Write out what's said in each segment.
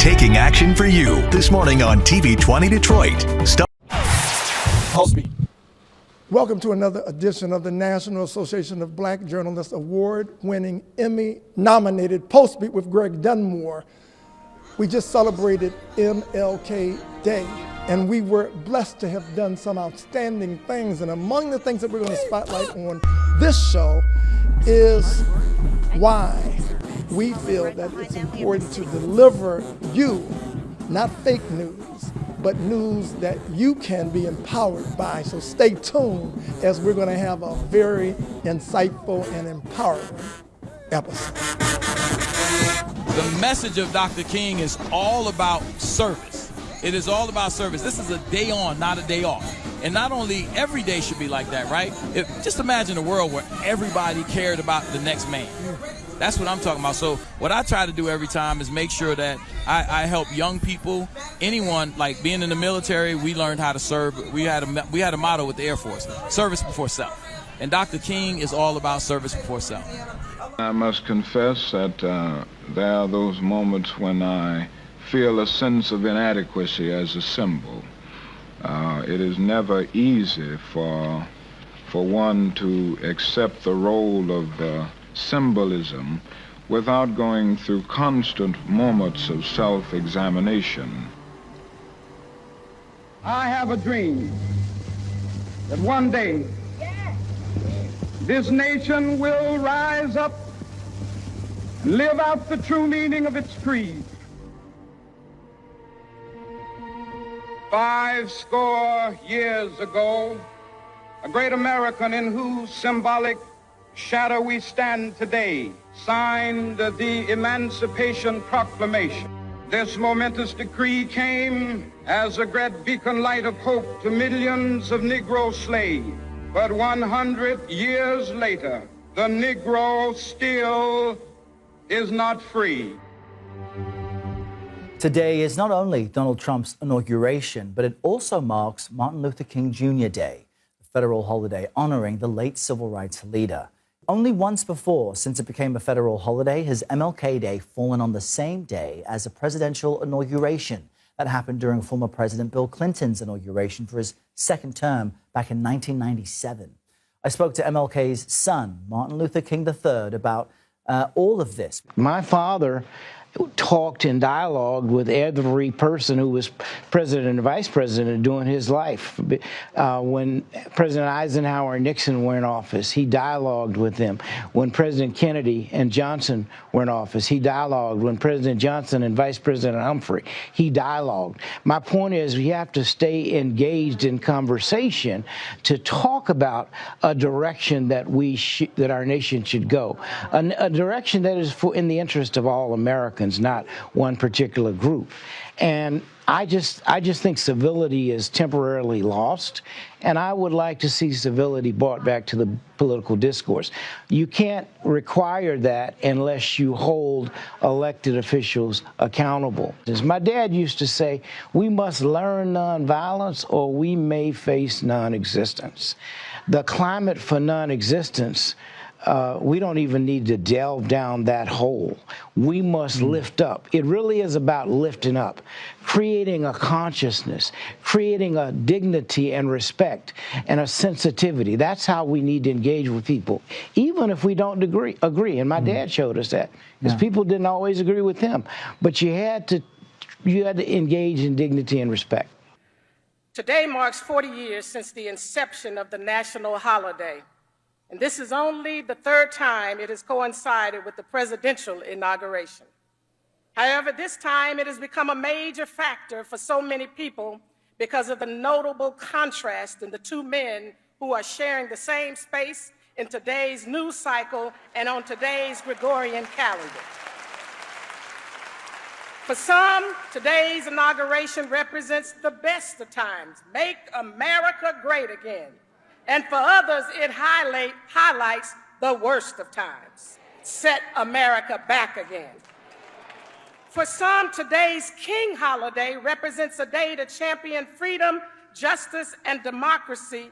taking action for you. This morning on TV 20 Detroit. Pulsebeat. Welcome to another edition of the National Association of Black Journalists award-winning Emmy-nominated Pulsebeat with Greg Dunmore. We just celebrated MLK Day, and we were blessed to have done some outstanding things. And among the things that we're going to spotlight on this show is why we feel that it's important to deliver you, not fake news, but news that you can be empowered by. So stay tuned as we're going to have a very insightful and empowering episode. The message of Dr. King is all about service. It is all about service. This is a day on, not a day off. And not only every day should be like that, right? Just imagine a world where everybody cared about the next man. That's what I'm talking about. So what I try to do every time is make sure that I help young people, anyone, like being in the military, we learned how to serve. We had a motto with the Air Force, service before self. And Dr. King is all about service before self. I must confess that there are those moments when I feel a sense of inadequacy as a symbol. It is never easy for one to accept the role of symbolism without going through constant moments of self-examination. I have a dream that one day this nation will rise up and live out the true meaning of its creed. 50 years ago, a great American in whose symbolic shadow we stand today signed the Emancipation Proclamation. This momentous decree came as a great beacon light of hope to millions of Negro slaves. But 100 years later, the Negro still is not free. Today is not only Donald Trump's inauguration, but it also marks Martin Luther King Jr. Day, a federal holiday honoring the late civil rights leader. Only once before, since it became a federal holiday, has MLK Day fallen on the same day as a presidential inauguration that happened during former President Bill Clinton's inauguration for his second term back in 1997. I spoke to MLK's son, Martin Luther King III, about all of this. My father talked and dialogued with every person who was president and vice president during his life. When President Eisenhower and Nixon were in office, he dialogued with them. When President Kennedy and Johnson were in office, he dialogued. When President Johnson and Vice President Humphrey, he dialogued. My point is we have to stay engaged in conversation to talk about a direction that that our nation should go, a direction that is in the interest of all Americans, not one particular group. And I just think civility is temporarily lost, and I would like to see civility brought back to the political discourse. You can't require that unless you hold elected officials accountable. As my dad used to say, we must learn nonviolence or we may face non-existence. The climate for non-existence, we don't even need to delve down that hole. We must lift up. It really is about lifting up, creating a consciousness, creating a dignity and respect and a sensitivity. That's how we need to engage with people, even if we don't agree. And my dad showed us that, because people didn't always agree with him. But you had to engage in dignity and respect. Today marks 40 years since the inception of the national holiday. And this is only the third time it has coincided with the presidential inauguration. However, this time it has become a major factor for so many people because of the notable contrast in the two men who are sharing the same space in today's news cycle and on today's Gregorian calendar. For some, today's inauguration represents the best of times. Make America great again. And for others, it highlights the worst of times. Set America back again. For some, today's King holiday represents a day to champion freedom, justice, and democracy.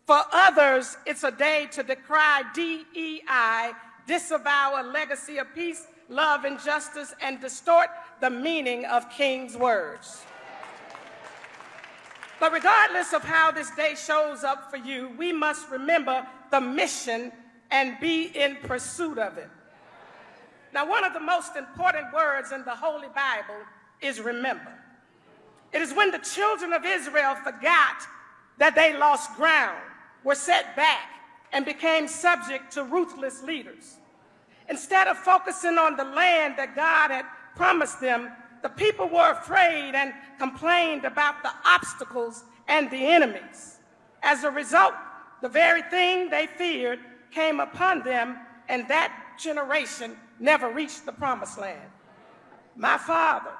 For others, it's a day to decry DEI, disavow a legacy of peace, love injustice, and distort the meaning of King's words. But regardless of how this day shows up for you, we must remember the mission and be in pursuit of it. Now, one of the most important words in the Holy Bible is remember. It is when the children of Israel forgot that they lost ground, were set back, and became subject to ruthless leaders. Instead of focusing on the land that God had promised them, the people were afraid and complained about the obstacles and the enemies. As a result, the very thing they feared came upon them, and that generation never reached the promised land. My father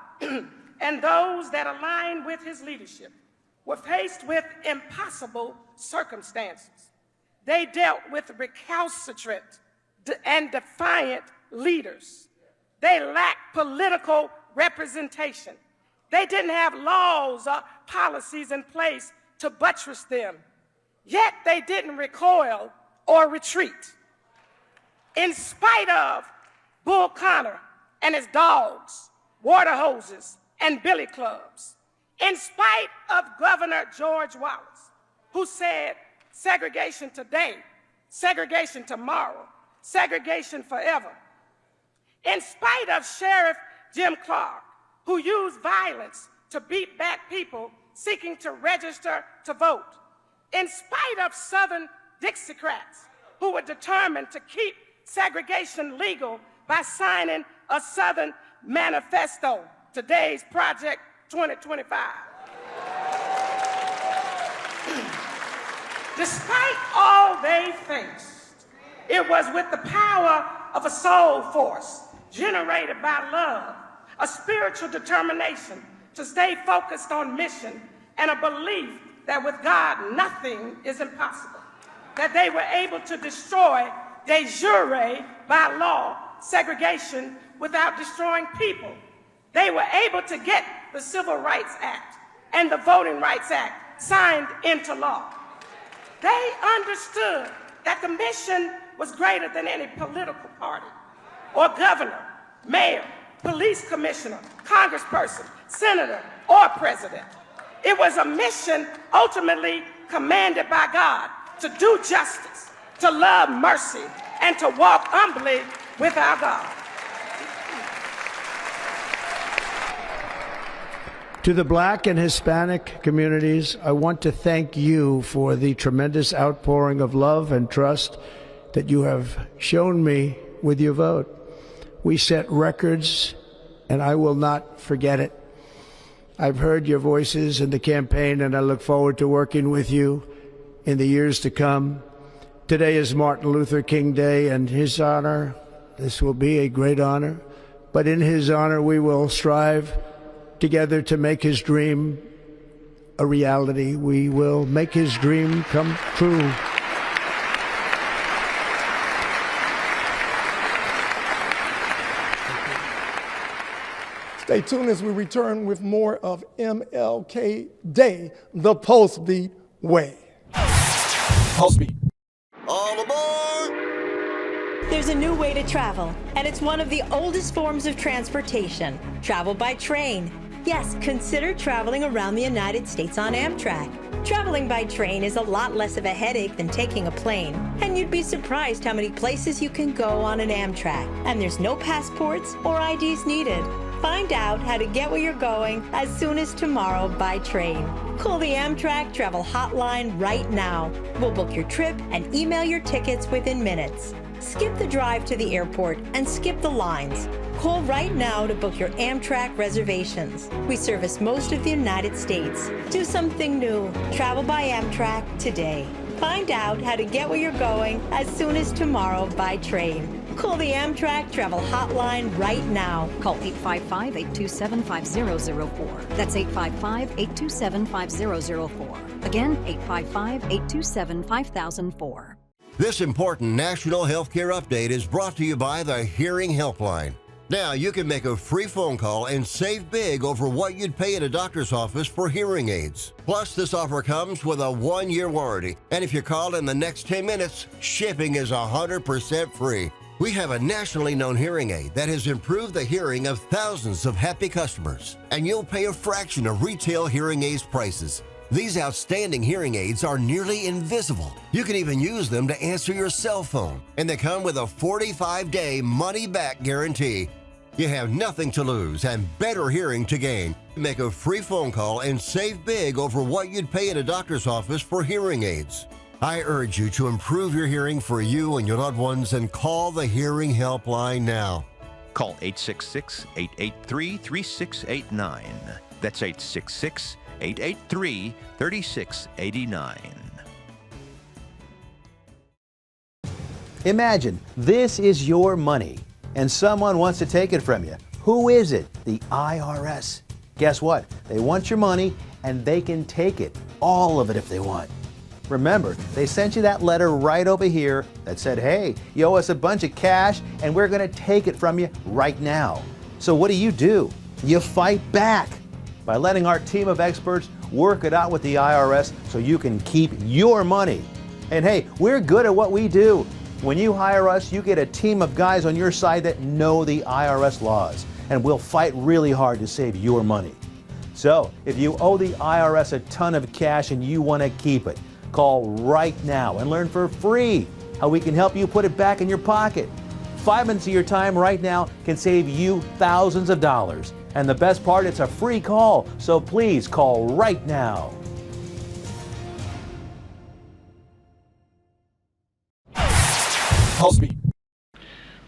and those that aligned with his leadership were faced with impossible circumstances. They dealt with recalcitrant and defiant leaders. They lacked political representation. They didn't have laws or policies in place to buttress them. Yet they didn't recoil or retreat. In spite of Bull Connor and his dogs, water hoses, and billy clubs, in spite of Governor George Wallace, who said, segregation today, segregation tomorrow, segregation forever. In spite of Sheriff Jim Clark, who used violence to beat back people seeking to register to vote. In spite of Southern Dixiecrats, who were determined to keep segregation legal by signing a Southern Manifesto, today's Project 2025. Despite all they faced, it was with the power of a soul force generated by love, a spiritual determination to stay focused on mission, and a belief that with God nothing is impossible, that they were able to destroy de jure by law segregation without destroying people. They were able to get the Civil Rights Act and the Voting Rights Act signed into law. They understood that the mission was greater than any political party or governor, mayor, police commissioner, congressperson, senator, or president. It was a mission ultimately commanded by God to do justice, to love mercy, and to walk humbly with our God. To the Black and Hispanic communities, I want to thank you for the tremendous outpouring of love and trust that you have shown me with your vote. We set records, and I will not forget it. I've heard your voices in the campaign, and I look forward to working with you in the years to come. Today is Martin Luther King Day, and his honor, this will be a great honor, but in his honor we will strive together to make his dream a reality. We will make his dream come true. Stay tuned as we return with more of MLK Day, the Pulsebeat way. Pulsebeat. All aboard! There's a new way to travel, and it's one of the oldest forms of transportation, travel by train. Yes, consider traveling around the United States on Amtrak. Traveling by train is a lot less of a headache than taking a plane, and you'd be surprised how many places you can go on an Amtrak. And there's no passports or IDs needed. Find out how to get where you're going as soon as tomorrow by train. Call the Amtrak Travel Hotline right now. We'll book your trip and email your tickets within minutes. Skip the drive to the airport and skip the lines. Call right now to book your Amtrak reservations. We service most of the United States. Do something new. Travel by Amtrak today. Find out how to get where you're going as soon as tomorrow by train. Call the Amtrak Travel Hotline right now. Call 855-827-5004. That's 855-827-5004. Again, 855-827-5004. This important national healthcare update is brought to you by the Hearing Helpline. Now you can make a free phone call and save big over what you'd pay at a doctor's office for hearing aids. Plus, this offer comes with a 1-year warranty. And if you call in the next 10 minutes, shipping is 100% free. We have a nationally known hearing aid that has improved the hearing of thousands of happy customers, and you'll pay a fraction of retail hearing aids prices. These outstanding hearing aids are nearly invisible. You can even use them to answer your cell phone, and they come with a 45-day money-back guarantee. You have nothing to lose and better hearing to gain. Make a free phone call and save big over what you'd pay at a doctor's office for hearing aids. I urge you to improve your hearing for you and your loved ones and call the Hearing Helpline now. Call 866-883-3689. That's 866-883-3689. Imagine this is your money and someone wants to take it from you. Who is it? The IRS. Guess what? They want your money and they can take it, all of it if they want. Remember, they sent you that letter right over here that said, hey, you owe us a bunch of cash and we're going to take it from you right now. So what do? You fight back by letting our team of experts work it out with the IRS so you can keep your money. And hey, we're good at what we do. When you hire us, you get a team of guys on your side that know the IRS laws, and we'll fight really hard to save your money. So if you owe the IRS a ton of cash and you want to keep it, call right now and learn for free how we can help you put it back in your pocket. 5 minutes of your time right now can save you thousands of dollars. And the best part, it's a free call, so please call right now. Pulsebeat.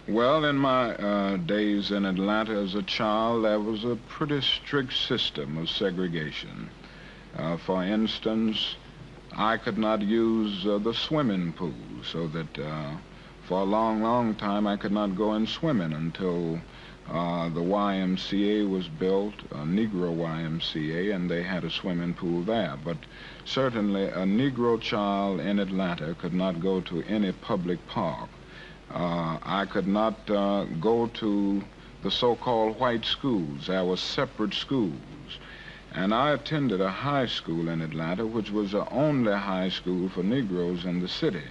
Well, in my days in Atlanta as a child, there was a pretty strict system of segregation. For instance, I could not use the swimming pool, so that for a long time I could not go in swimming until the YMCA was built, a Negro YMCA, and they had a swimming pool there. But certainly a Negro child in Atlanta could not go to any public park. I could not go to the so-called white schools. There were separate schools. And I attended a high school in Atlanta, which was the only high school for Negroes in the city.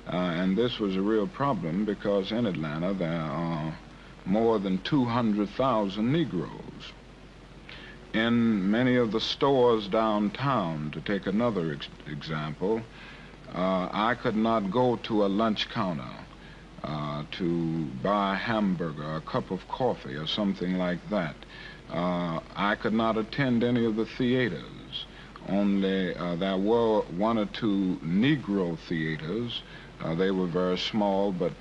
And this was a real problem because in Atlanta there are more than 200,000 Negroes. In many of the stores downtown, to take another example, I could not go to a lunch counter to buy a hamburger, a cup of coffee, or something like that. I could not attend any of the theaters. Only there were one or two Negro theaters. They were very small, but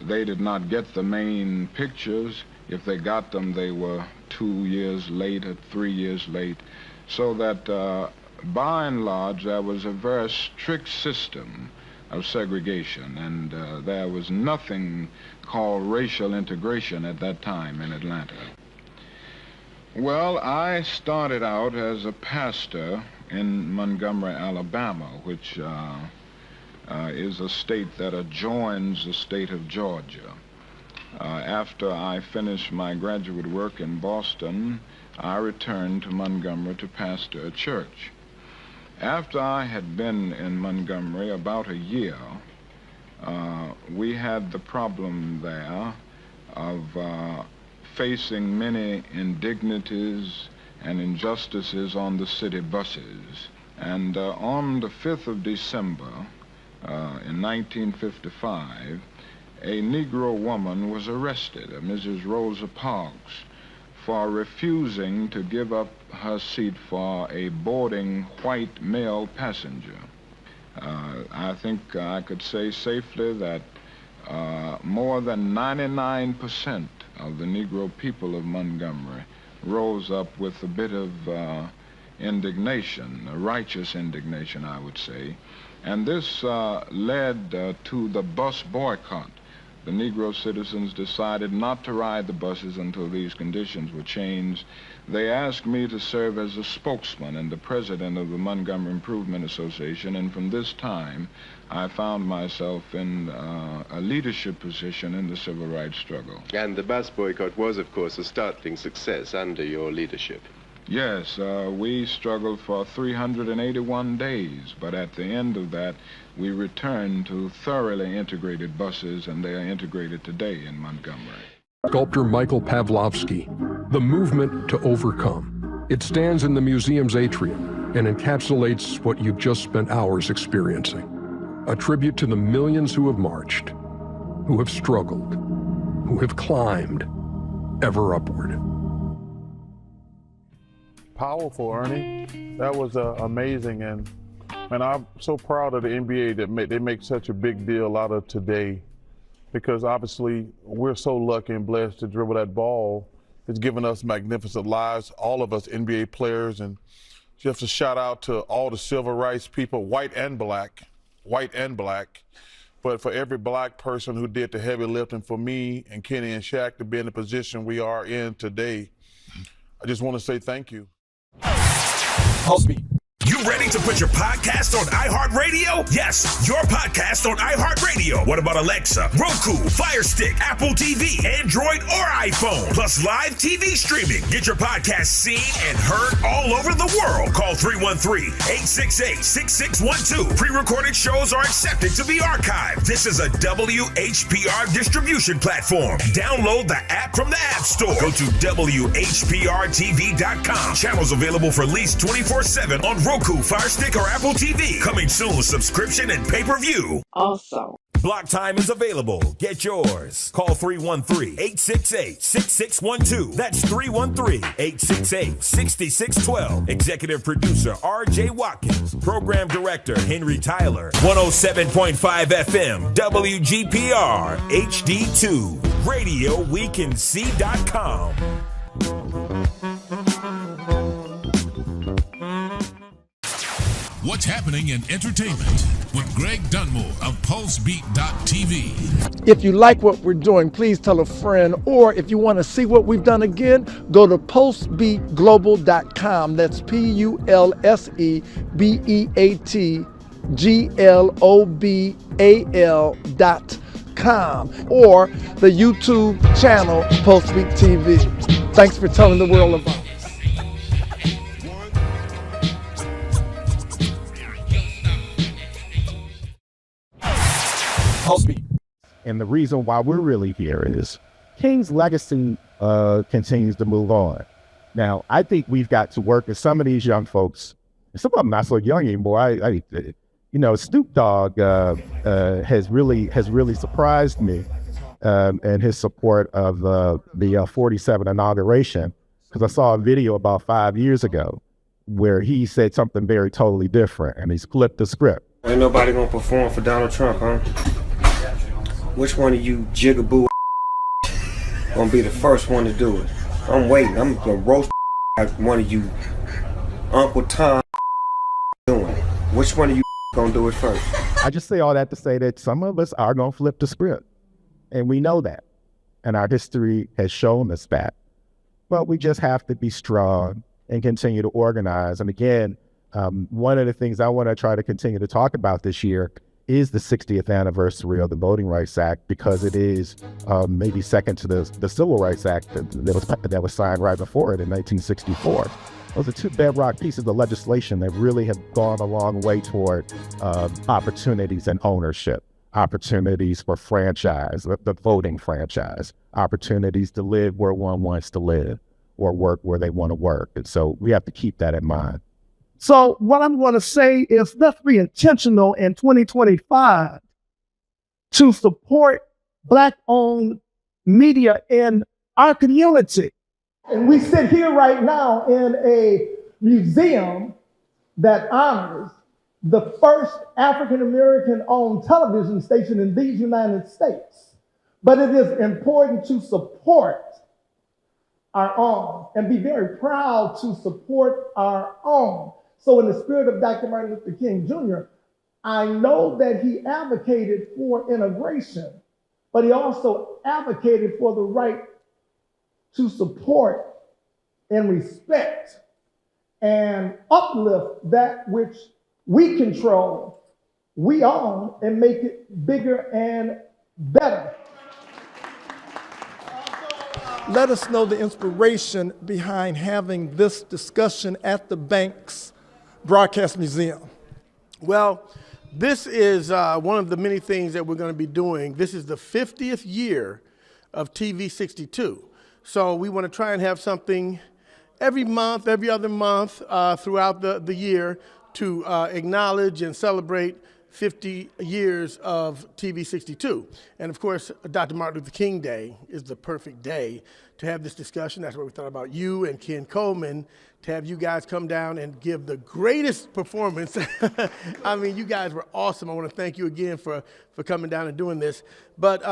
they did not get the main pictures. If they got them, they were 2 years late or 3 years late. So that by and large, there was a very strict system of segregation, and there was nothing called racial integration at that time in Atlanta. Well, I started out as a pastor in Montgomery, Alabama, which is a state that adjoins the state of Georgia. After I finished my graduate work in Boston, I returned to Montgomery to pastor a church. After I had been in Montgomery about a year, we had the problem there of facing many indignities and injustices on the city buses. And on the 5th of December, in 1955, a Negro woman was arrested, Mrs. Rosa Parks, for refusing to give up her seat for a boarding white male passenger. I think I could say safely that more than 99% of the Negro people of Montgomery rose up with a bit of indignation, a righteous indignation, I would say. And this led to the bus boycott. The Negro citizens decided not to ride the buses until these conditions were changed. They asked me to serve as a spokesman and the president of the Montgomery Improvement Association, and from this time, I found myself in a leadership position in the civil rights struggle. And the bus boycott was, of course, a startling success under your leadership. Yes, we struggled for 381 days, but at the end of that, we returned to thoroughly integrated buses, and they are integrated today in Montgomery. Sculptor Michael Pavlovsky, The Movement to Overcome. It stands in the museum's atrium and encapsulates what you've just spent hours experiencing. A tribute to the millions who have marched, who have struggled, who have climbed ever upward. Powerful, Ernie. That was amazing, and I'm so proud of the NBA that they make such a big deal out of today, because obviously we're so lucky and blessed to dribble that ball. It's given us magnificent lives, all of us NBA players, and just a shout out to all the civil rights people, white and black. But for every black person who did the heavy lifting for me and Kenny and Shaq to be in the position we are in today, I just want to say thank you. Pulsebeat. You ready to put your podcast on iHeartRadio? Yes, your podcast on iHeartRadio. What about Alexa, Roku, Fire Stick, Apple TV, Android, or iPhone? Plus live TV streaming. Get your podcast seen and heard all over the world. Call 313-868-6612. Pre-recorded shows are accepted to be archived. This is a WHPR distribution platform. Download the app from the App Store. Go to WHPRTV.com. Channels available for lease 24/7 on Roku, Fire Stick, or Apple TV. Coming soon, subscription and pay-per-view. Also, Block time is available. Get yours. Call 313-868-6612. That's 313-868-6612. Executive producer R.J. Watkins. Program director Henry Tyler. 107.5 FM WGPR HD2. RadioWeCanSee.com. What's happening in entertainment with Greg Dunmore of Pulsebeat.tv. If you like what we're doing, please tell a friend, or if you want to see what we've done again, go to pulsebeatglobal.com. That's PULSEBEATGLOBAL.com, or the YouTube channel Pulsebeat TV. Thanks for telling the world about it. And the reason why we're really here is King's legacy continues to move on. Now, I think we've got to work with some of these young folks. Some of them not so young anymore. Snoop Dogg has really surprised me in his support of the 47 inauguration, because I saw a video about 5 years ago where he said something very totally different, and he's flipped the script. Ain't nobody gonna perform for Donald Trump, huh? Which one of you jigaboo gonna be the first one to do it? I'm waiting. I'm gonna roast like one of you Uncle Tom doing it. Which one of you gonna do it first? I just say all that to say that some of us are gonna flip the script, and we know that, and our history has shown us that. But we just have to be strong and continue to organize. And again, one of the things I want to try to continue to talk about this year is the 60th anniversary of the Voting Rights Act, because it is maybe second to the Civil Rights Act that was signed right before it in 1964. Those are two bedrock pieces of legislation that really have gone a long way toward opportunities and ownership, opportunities for franchise, the voting franchise, opportunities to live where one wants to live or work where they want to work. And so we have to keep that in mind. So what I'm going to say is, let's be intentional in 2025 to support Black-owned media in our community. And we sit here right now in a museum that honors the first African-American owned television station in these United States. But it is important to support our own and be very proud to support our own. So in the spirit of Dr. Martin Luther King Jr., I know that he advocated for integration, but he also advocated for the right to support and respect and uplift that which we control, we own, and make it bigger and better. let us know the inspiration behind having this discussion at the Banks Broadcast Museum. Well, this is one of the many things that we're going to be doing. This is the 50th year of TV 62. So we want to try and have something every month, every other month throughout the year to acknowledge and celebrate 50 years of TV 62. And of course, Dr. Martin Luther King Day is the perfect day to have this discussion. That's what we thought about you and Ken Coleman, to have you guys come down and give the greatest performance. I mean, you guys were awesome. I want to thank you again for coming down and doing this. But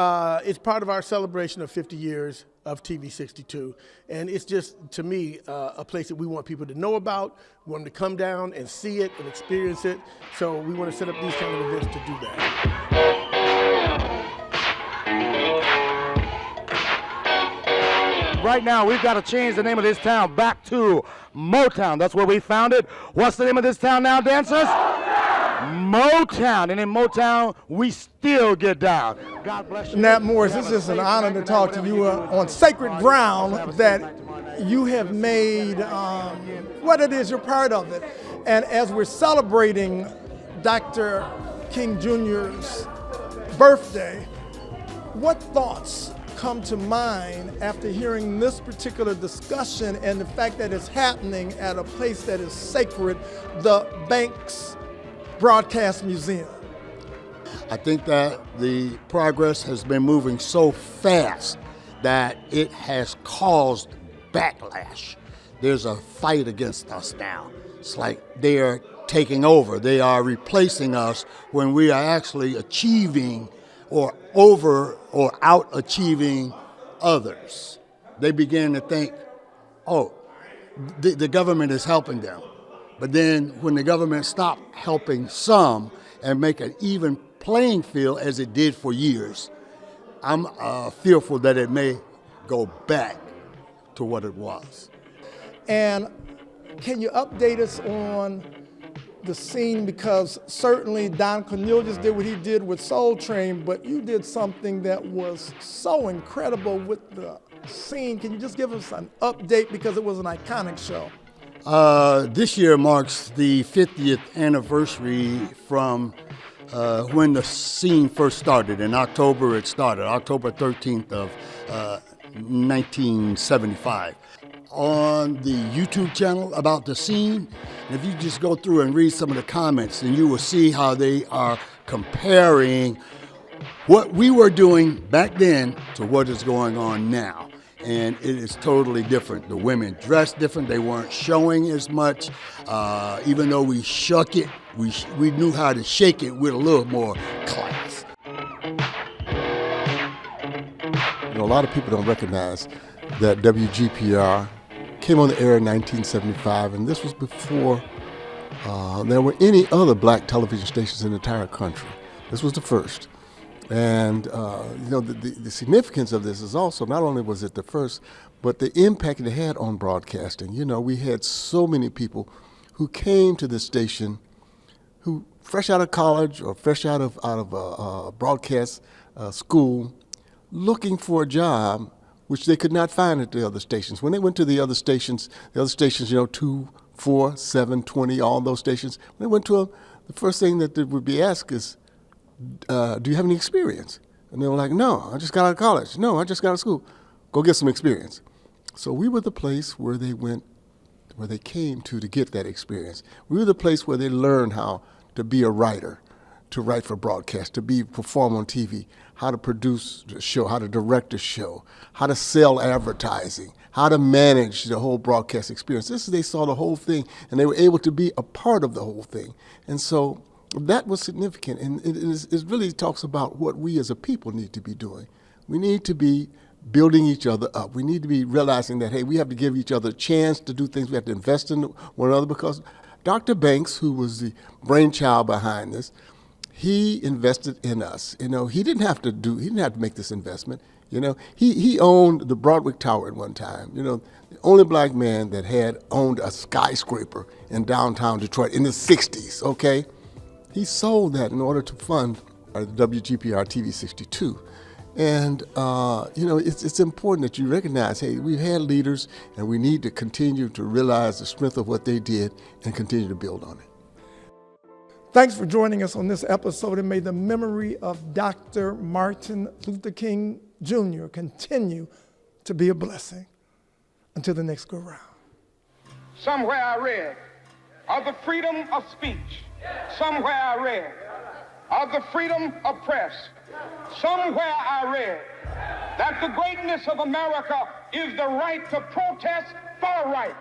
it's part of our celebration of 50 years of TV 62. And it's just, to me, a place that we want people to know about. We want them to come down and see it and experience it. So we want to set up these kind of events to do that. Right now, we've got to change the name of this town back to Motown. That's where we found it. What's the name of this town now, dancers? Motown. And in Motown, we still get down. God bless you. Nat Morris, this is an honor to talk to you on sacred ground that you have made what it is, you're part of it. And as we're celebrating Dr. King Jr.'s birthday, what thoughts come to mind after hearing this particular discussion and the fact that it's happening at a place that is sacred, the Banks Broadcast Museum? I think that the progress has been moving so fast that it has caused backlash. There's a fight against us now. It's like they are taking over. They are replacing us when we are actually achieving or over or out achieving others. They begin to think, oh, the government is helping them. But then when the government stopped helping some and make an even playing field as it did for years, I'm fearful that it may go back to what it was. And can you update us on the scene, because certainly Don Cornelius did what he did with Soul Train, but you did something that was so incredible with the scene. Can you just give us an update, because it was an iconic show? This year marks the 50th anniversary from when the scene first started. In October it started, October 13th of 1975. On the YouTube channel about the scene, if you just go through and read some of the comments, and you will see how they are comparing what we were doing back then to what is going on now. And it is totally different. The women dressed different. They weren't showing as much. Even though we shook it, we knew how to shake it with a little more class. You know, a lot of people don't recognize that WGPR came on the air in 1975, and this was before there were any other black television stations in the entire country. This was the first. And you know, the significance of this is also, not only was it the first, but the impact it had on broadcasting. You know, we had so many people who came to this station who, fresh out of college or fresh out of broadcast school, looking for a job which they could not find at the other stations. When they went to the other stations, you know, 2, 4, 7, 20, all those stations, when they went to them, the first thing that they would be asked is, do you have any experience? And they were like, no, I just got out of college. No, I just got out of school. Go get some experience. So we were the place where they went, where they came to get that experience. We were the place where they learned how to be a writer, to write for broadcast, to perform on TV, how to produce a show, how to direct a show, how to sell advertising, how to manage the whole broadcast experience. They saw the whole thing, and they were able to be a part of the whole thing. And so that was significant, and it really talks about what we as a people need to be doing. We need to be building each other up. We need to be realizing that, hey, we have to give each other a chance to do things. We have to invest in one another, because Dr. Banks, who was the brainchild behind this, he invested in us. You know, he didn't have to make this investment. You know, he owned the Broadwick Tower at one time. You know, the only black man that had owned a skyscraper in downtown Detroit in the 60s, okay? He sold that in order to fund WGPR TV 62. And, it's important that you recognize, hey, we've had leaders and we need to continue to realize the strength of what they did and continue to build on it. Thanks for joining us on this episode, and may the memory of Dr. Martin Luther King Jr. continue to be a blessing. Until the next go round. Somewhere I read of the freedom of speech. Somewhere I read of the freedom of press. Somewhere I read that the greatness of America is the right to protest for right.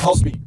Pulsebeat.